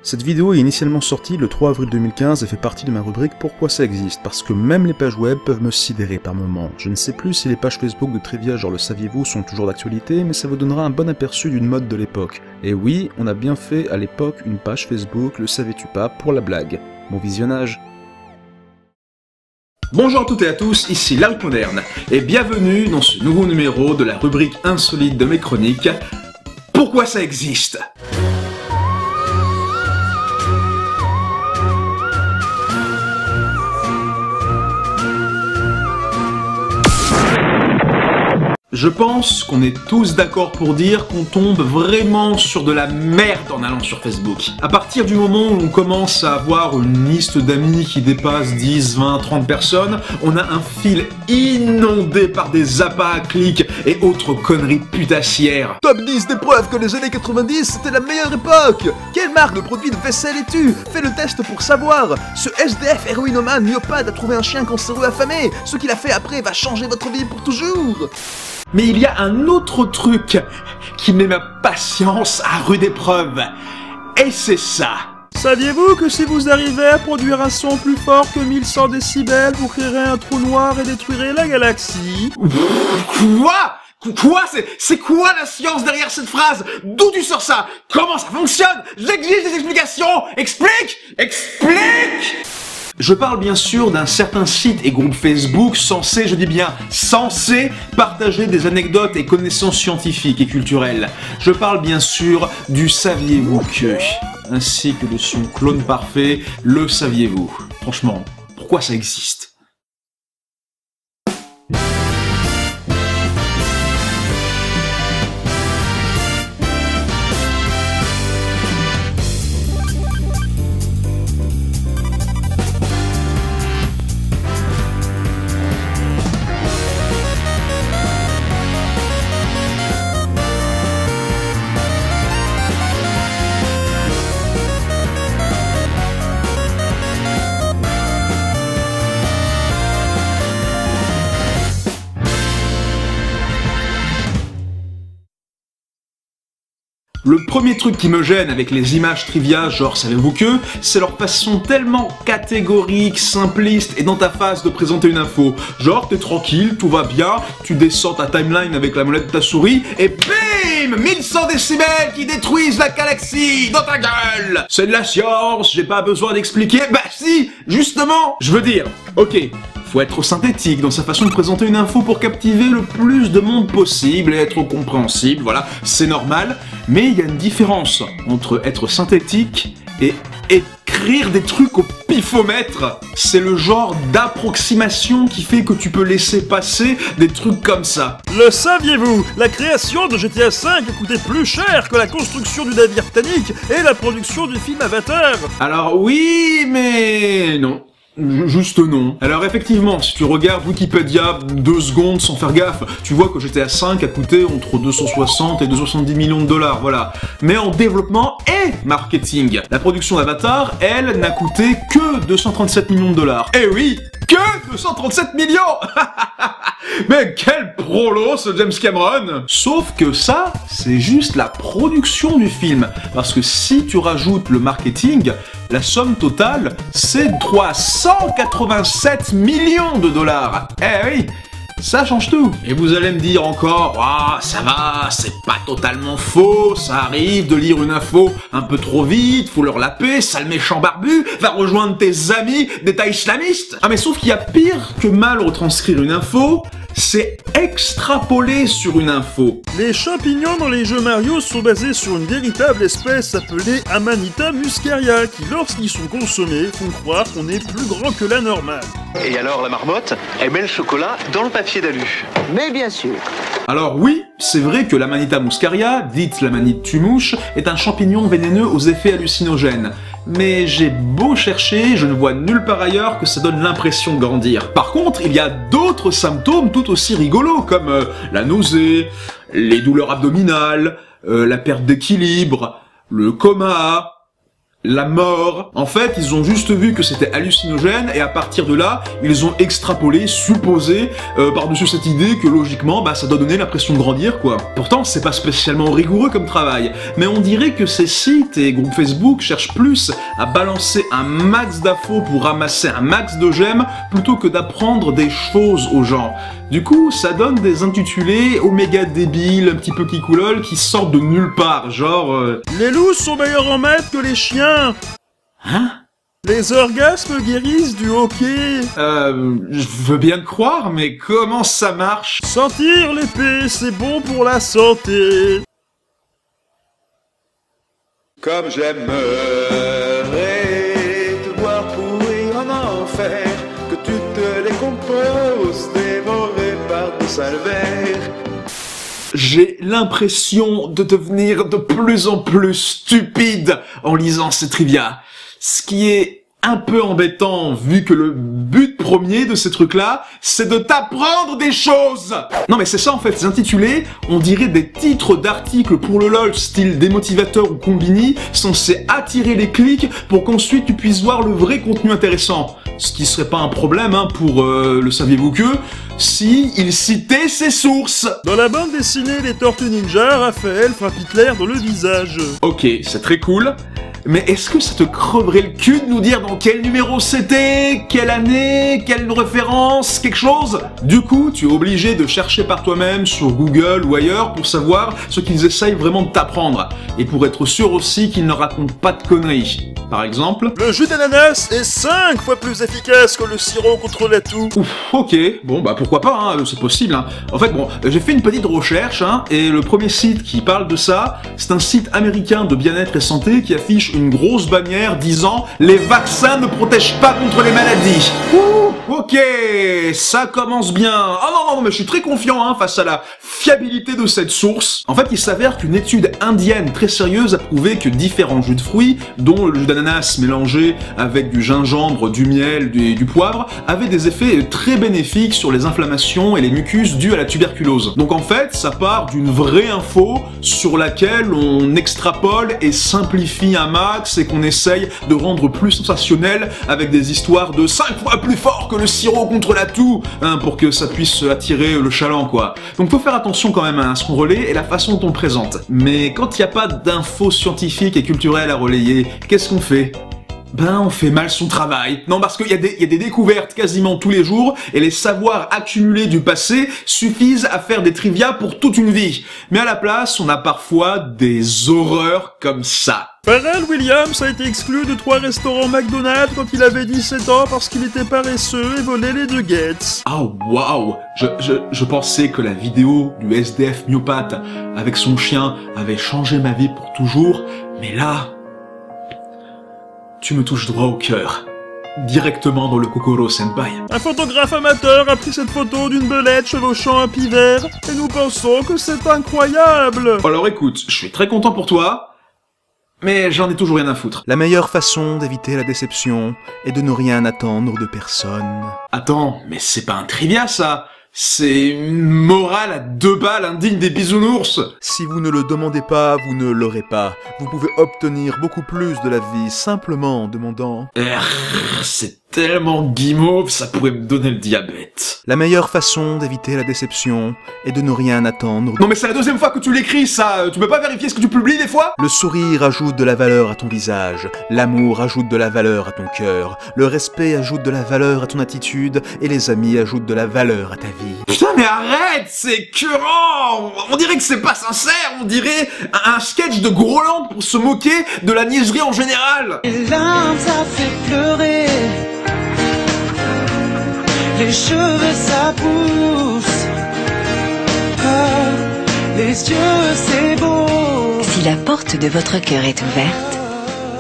Cette vidéo est initialement sortie le 3 avril 2015 et fait partie de ma rubrique Pourquoi ça existe, parce que même les pages web peuvent me sidérer par moments. Je ne sais plus si les pages Facebook de trivia genre le saviez-vous sont toujours d'actualité, mais ça vous donnera un bon aperçu d'une mode de l'époque. Et oui, on a bien fait à l'époque une page Facebook, le savais-tu pas, pour la blague. Bon visionnage. Bonjour à toutes et à tous, ici Larry Moderne, et bienvenue dans ce nouveau numéro de la rubrique insolite de mes chroniques, Pourquoi ça existe ? Je pense qu'on est tous d'accord pour dire qu'on tombe vraiment sur de la merde en allant sur Facebook. À partir du moment où on commence à avoir une liste d'amis qui dépasse 10, 20, 30 personnes, on a un fil inondé par des appâts à clics et autres conneries putassières. Top 10 des preuves que les années 90 c'était la meilleure époque. Quelle marque de produit de vaisselle es-tu? Fais le test pour savoir. Ce SDF héroïnomane myopathe a trouvé un chien cancéreux affamé. Ce qu'il a fait après va changer votre vie pour toujours. Mais il y a un autre truc qui met ma patience à rude épreuve. Et c'est ça. Saviez-vous que si vous arrivez à produire un son plus fort que 1100 décibels, vous créerez un trou noir et détruirez la galaxie? Quoi? C'est quoi la science derrière cette phrase? D'où tu sors ça? Comment ça fonctionne? J'exige des explications! Explique! Je parle bien sûr d'un certain site et groupe Facebook censé, je dis bien censé, partager des anecdotes et connaissances scientifiques et culturelles. Je parle bien sûr du Saviez-vous que, ainsi que de son clone parfait, le Saviez-vous. Franchement, pourquoi ça existe ? Le premier truc qui me gêne avec les images trivia, genre savez-vous que, c'est leur façon tellement catégorique, simpliste et dans ta face de présenter une info. Genre t'es tranquille, tout va bien, tu descends ta timeline avec la molette de ta souris et BIM 1100 décibels qui détruisent la galaxie dans ta gueule. C'est de la science, j'ai pas besoin d'expliquer. Bah si, justement, je veux dire, ok. Faut être synthétique dans sa façon de présenter une info pour captiver le plus de monde possible et être compréhensible, voilà, c'est normal. Mais il y a une différence entre être synthétique et écrire des trucs au pifomètre. C'est le genre d'approximation qui fait que tu peux laisser passer des trucs comme ça. Le saviez-vous? La création de GTA V a coûté plus cher que la construction du navire Titanic et la production du film Avatar. Alors oui, mais non. Juste non. Alors effectivement, si tu regardes Wikipédia 2 secondes sans faire gaffe, tu vois que GTA V a coûté entre 260 et 270 millions de dollars, voilà. Mais en développement et marketing, la production d'Avatar, elle, n'a coûté que 237 millions de dollars. Eh oui, que 237 millions. Mais quel prolo ce James Cameron! Sauf que ça, c'est juste la production du film. Parce que si tu rajoutes le marketing, la somme totale, c'est 387 millions de dollars. Eh oui, ça change tout. Et vous allez me dire encore, ah, ça va, c'est pas totalement faux, ça arrive de lire une info un peu trop vite, faut leur laper, sale méchant barbu, va rejoindre tes amis d'État islamiste. Ah mais sauf qu'il y a pire que mal retranscrire une info, c'est extrapoler sur une info. Les champignons dans les jeux Mario sont basés sur une véritable espèce appelée Amanita muscaria qui, lorsqu'ils sont consommés, font croire qu'on est plus grand que la normale. Et alors la marmotte, elle met le chocolat dans le papier d'alu. Mais bien sûr. Alors oui, c'est vrai que l'Amanita muscaria, dite l'amanite tue-mouche, est un champignon vénéneux aux effets hallucinogènes. Mais j'ai beau chercher, je ne vois nulle part ailleurs que ça donne l'impression de grandir. Par contre, il y a d'autres symptômes tout aussi rigolos, comme la nausée, les douleurs abdominales, la perte d'équilibre, le coma, la mort. En fait, ils ont juste vu que c'était hallucinogène et à partir de là, ils ont extrapolé, supposé par-dessus cette idée que logiquement, bah ça doit donner l'impression de grandir quoi. Pourtant, c'est pas spécialement rigoureux comme travail, mais on dirait que ces sites et groupes Facebook cherchent plus à balancer un max d'infos pour ramasser un max de j'aime plutôt que d'apprendre des choses aux gens. Du coup, ça donne des intitulés oméga débiles, un petit peu kikoulol, qui sortent de nulle part, genre... Les loups sont meilleurs en maths que les chiens. Hein? Les orgasmes guérissent du hockey. Je veux bien te croire, mais comment ça marche? Sentir l'épée, c'est bon pour la santé. Comme j'aimerais te voir pourrir en enfer, que tu te décomposes, dévoré par des salvaires. J'ai l'impression de devenir de plus en plus stupide en lisant ces trivia. Ce qui est un peu embêtant vu que le but premier de ces trucs-là, c'est de t'apprendre des choses. Non mais c'est ça en fait, ces intitulés, on dirait des titres d'articles pour le LOL style démotivateur ou combini, censés attirer les clics pour qu'ensuite tu puisses voir le vrai contenu intéressant. Ce qui serait pas un problème hein, pour le saviez-vous que, si il citait ses sources. Dans la bande dessinée Les Tortues Ninja, Raphaël frappe Hitler dans le visage. Ok, c'est très cool. Mais est-ce que ça te creverait le cul de nous dire dans quel numéro c'était, quelle année, quelle référence, quelque chose? Du coup, tu es obligé de chercher par toi-même sur Google ou ailleurs pour savoir ce qu'ils essayent vraiment de t'apprendre. Et pour être sûr aussi qu'ils ne racontent pas de conneries. Par exemple... Le jus d'ananas est 5 fois plus efficace que le sirop contre la toux. Ouf, ok, bon bah pourquoi pas, hein, c'est possible. Hein. En fait, bon, j'ai fait une petite recherche, hein, et le premier site qui parle de ça, c'est un site américain de bien-être et santé qui affiche une grosse bannière disant « Les vaccins ne protègent pas contre les maladies ». Ok, ça commence bien. Ah non, mais je suis très confiant hein, face à la fiabilité de cette source. En fait, il s'avère qu'une étude indienne très sérieuse a prouvé que différents jus de fruits, dont le jus d'ananas mélangé avec du gingembre, du miel et du poivre, avaient des effets très bénéfiques sur les inflammations et les mucus dus à la tuberculose. Donc en fait, ça part d'une vraie info sur laquelle on extrapole et simplifie un max et qu'on essaye de rendre plus sensationnel avec des histoires de 5 fois plus fort que le sirop contre la toux, hein, pour que ça puisse attirer le chaland, quoi. Donc faut faire attention quand même à ce qu'on relaie et la façon dont on présente. Mais quand il n'y a pas d'infos scientifiques et culturelles à relayer, qu'est-ce qu'on fait? Ben, on fait mal son travail. Non, parce qu'il y a des découvertes quasiment tous les jours, et les savoirs accumulés du passé suffisent à faire des trivia pour toute une vie. Mais à la place, on a parfois des horreurs comme ça. Pharrell Williams a été exclu de 3 restaurants McDonald's quand il avait 17 ans parce qu'il était paresseux et volait les nuggets. Oh waouh, je pensais que la vidéo du SDF myopathe avec son chien avait changé ma vie pour toujours, mais là... Tu me touches droit au cœur. Directement dans le Kokoro Senpai. Un photographe amateur a pris cette photo d'une belette chevauchant un pivert et nous pensons que c'est incroyable. Alors écoute, je suis très content pour toi, mais j'en ai toujours rien à foutre. La meilleure façon d'éviter la déception est de ne rien attendre de personne. Attends, mais c'est pas un trivia ça. C'est une morale à 2 balles indigne des bisounours. Si vous ne le demandez pas, vous ne l'aurez pas. Vous pouvez obtenir beaucoup plus de la vie simplement en demandant. C'est tellement guimauve, ça pourrait me donner le diabète. La meilleure façon d'éviter la déception est de ne rien attendre. Non mais c'est la 2e fois que tu l'écris ça, tu peux pas vérifier ce que tu publies des fois? Le sourire ajoute de la valeur à ton visage, l'amour ajoute de la valeur à ton cœur, le respect ajoute de la valeur à ton attitude, et les amis ajoutent de la valeur à ta vie. Putain mais arrête, c'est écœurant. On dirait que c'est pas sincère, on dirait un sketch de Groland pour se moquer de la niaiserie en général. Les larmes ça fait pleurer, les cheveux ça pousse, les yeux c'est beau. Si la porte de votre cœur est ouverte,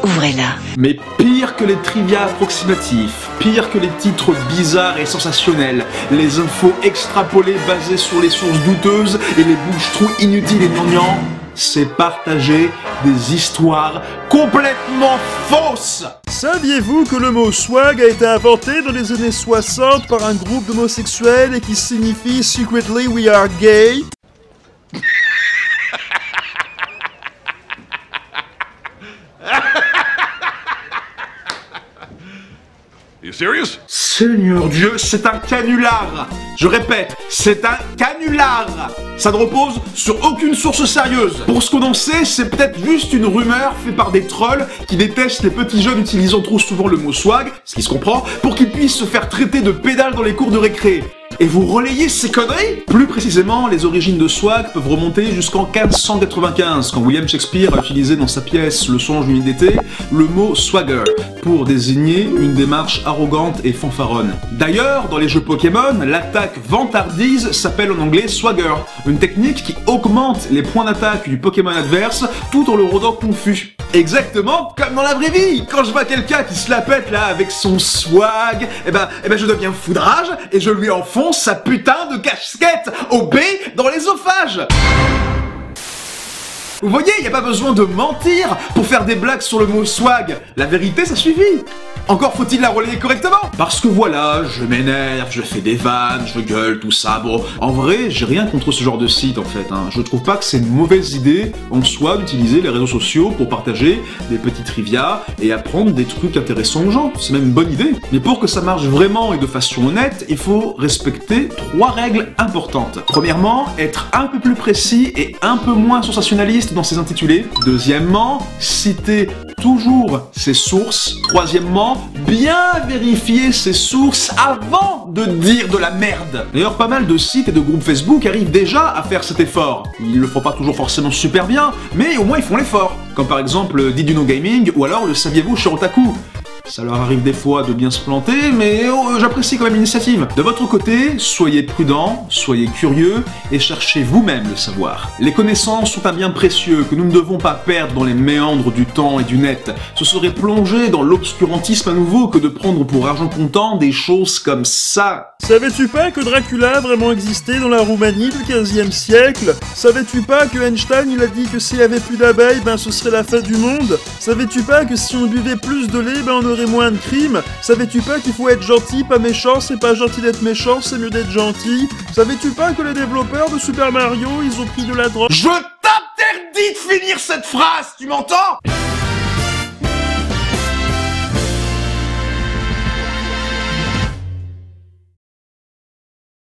ouvrez-la. Mais pire que les trivia approximatifs, pire que les titres bizarres et sensationnels, les infos extrapolées basées sur les sources douteuses et les bouches-trous inutiles et gnangnans, c'est partager des histoires complètement fausses. Saviez-vous que le mot swag a été inventé dans les années 60 par un groupe d'homosexuels et qui signifie Secretly We Are Gay? Seigneur Dieu, c'est un canular. Je répète, c'est un canular. Ça ne repose sur aucune source sérieuse. Pour ce qu'on en sait, c'est peut-être juste une rumeur faite par des trolls qui détestent les petits jeunes utilisant trop souvent le mot swag, ce qui se comprend, pour qu'ils puissent se faire traiter de pédales dans les cours de récré. Et vous relayez ces conneries? Plus précisément, les origines de swag peuvent remonter jusqu'en 1595, quand William Shakespeare a utilisé dans sa pièce Le songe d'une nuit d'été le mot swagger, pour désigner une démarche arrogante et fanfaronne. D'ailleurs, dans les jeux Pokémon, l'attaque vantardise s'appelle en anglais swagger, une technique qui augmente les points d'attaque du Pokémon adverse tout en le rendant confus. Exactement comme dans la vraie vie. Quand je vois quelqu'un qui se la pète là avec son swag, eh ben je deviens foudrage et je lui enfonce sa putain de casquette au B dans l'œsophage. Vous voyez, y a pas besoin de mentir pour faire des blagues sur le mot swag. La vérité, ça suffit. Encore faut-il la relayer correctement. Parce que voilà, je m'énerve, je fais des vannes, je gueule, tout ça. Bon, en vrai, j'ai rien contre ce genre de site en fait. Je trouve pas que c'est une mauvaise idée en soi d'utiliser les réseaux sociaux pour partager des petits trivia et apprendre des trucs intéressants aux gens. C'est même une bonne idée. Mais pour que ça marche vraiment et de façon honnête, il faut respecter 3 règles importantes. Premièrement, être un peu plus précis et un peu moins sensationnaliste dans ses intitulés. Deuxièmement, citer toujours ses sources. Troisièmement, bien vérifier ses sources avant de dire de la merde. D'ailleurs, pas mal de sites et de groupes Facebook arrivent déjà à faire cet effort. Ils le font pas toujours forcément super bien, mais au moins ils font l'effort. Comme par exemple Did You Know Gaming ou alors le Saviez-vous chez Otaku. Ça leur arrive des fois de bien se planter, mais j'apprécie quand même l'initiative. De votre côté, soyez prudents, soyez curieux et cherchez vous-même le savoir. Les connaissances sont un bien précieux que nous ne devons pas perdre dans les méandres du temps et du net. Ce serait plonger dans l'obscurantisme à nouveau que de prendre pour argent comptant des choses comme ça. Savais-tu pas que Dracula a vraiment existé dans la Roumanie du XVe siècle? Savais-tu pas que Einstein il a dit que s'il y avait plus d'abeilles, ben ce serait la fin du monde? Savais-tu pas que si on buvait plus de lait, ben on aurait moins de crimes? Savais-tu pas qu'il faut être gentil, pas méchant? C'est pas gentil d'être méchant, c'est mieux d'être gentil. Savais-tu pas que les développeurs de Super Mario, ils ont pris de la drogue? Je t'interdis de finir cette phrase, tu m'entends?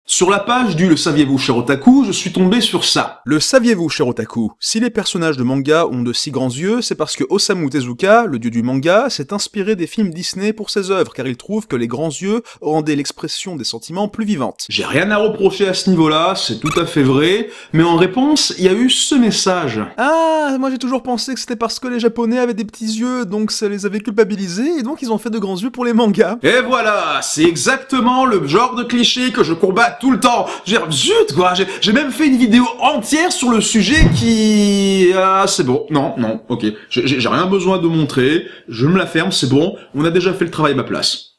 Sur la page du Le saviez-vous cher Otaku, je suis tombé sur ça. Le saviez-vous cher Otaku? Si les personnages de manga ont de si grands yeux, c'est parce que Osamu Tezuka, le dieu du manga, s'est inspiré des films Disney pour ses œuvres, car il trouve que les grands yeux rendaient l'expression des sentiments plus vivante. J'ai rien à reprocher à ce niveau-là, c'est tout à fait vrai, mais en réponse, il y a eu ce message. Ah, moi j'ai toujours pensé que c'était parce que les japonais avaient des petits yeux, donc ça les avait culpabilisés, et donc ils ont fait de grands yeux pour les mangas. Et voilà, c'est exactement le genre de cliché que je combats tout le temps. Zut quoi, j'ai même fait une vidéo entière sur le sujet qui... Ah, c'est bon, non, ok. J'ai rien besoin de montrer, je me la ferme, c'est bon, on a déjà fait le travail à ma place.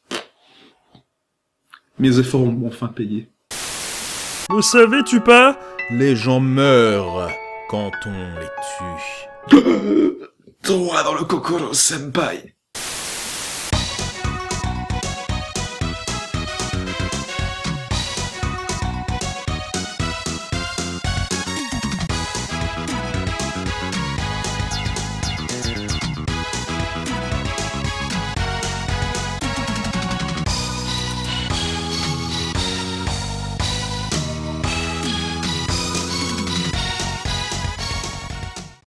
Mes efforts ont enfin payé. Le savais-tu pas? Les gens meurent quand on les tue. Toi dans le kokoro, senpai.